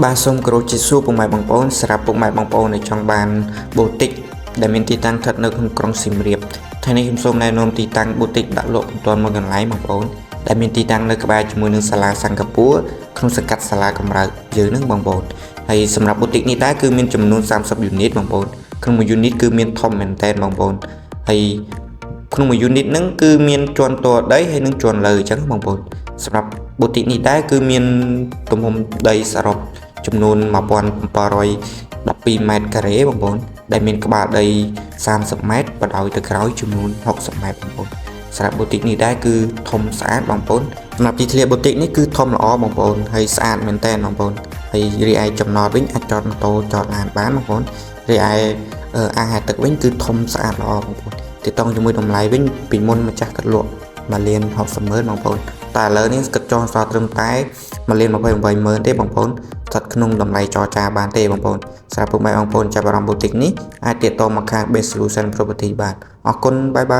បាទសូមគោរពជាសួរពុកម៉ែបងប្អូនសម្រាប់ពុកម៉ែបងប្អូនដែលចង់បានបូទិកដែលមានទីតាំងស្ថិតនៅក្នុងក្រុងសៀមរាបថ្ងៃនេះខ្ញុំសូមណែនាំទីតាំងបូទិកដាក់លក់បន្ទាន់មួយកន្លែងបងប្អូនដែលមានទីតាំងនៅក្បែរជាមួយនឹងសាលាសិង្ហបុរីក្នុងសង្កាត់សាលាកំរើកយើងនឹងបងប្អូនហើយសម្រាប់បូទិកនេះដែរគឺមានចំនួន30 unit បងប្អូនក្នុងមួយ unit គឺមានធំមែនតើបងប្អូនហើយក្នុងមួយ unit ហ្នឹងគឺមានជាន់តដីហើយនឹងជាន់លើអញ្ចឹងបងប្អូនសម្រាប់បូទិកនេះដែរគឺមានទំហំដីសរុបចំនួន 1712 ម៉ែត្រការ៉េបងប្អូនដែលមានក្បាលដី30 ម៉ែត្របដោយទៅក្រោយចំនួន60 ម៉ែត្របងប្អូនសម្រាប់បូទិកនេះដែរគឺធំស្អាតបងប្អូនសម្រាប់ទីធ្លាបូទិកនេះគឺធំល្អបងប្អូនហើយស្អាតមែនតើបងប្អូនហើយរីឯចំណតវិញអាចចតម៉ូតូចតឡានបានបងប្អូនរីឯអាងហែលទឹកវិញគឺធំស្អាតល្អបងប្អូនទាក់ទងជាមួយតម្លៃវិញពីមុនម្ចាស់គាត់លក់1,60,000បងប្អូនតែឥឡូវនេះគាត់ចង់សល់ត្រឹមតែ1,28,000ទេបងប្អូនស្ថិតក្នុងតម្លៃចរចាបានទេបងប្អូនសម្រាប់ពុកម៉ែបងប្អូនចាប់អារម្មណ៍បូទិកនេះអាចទាក់ទងមកខាង Best Solution Property បានអរគុណបាយបាយ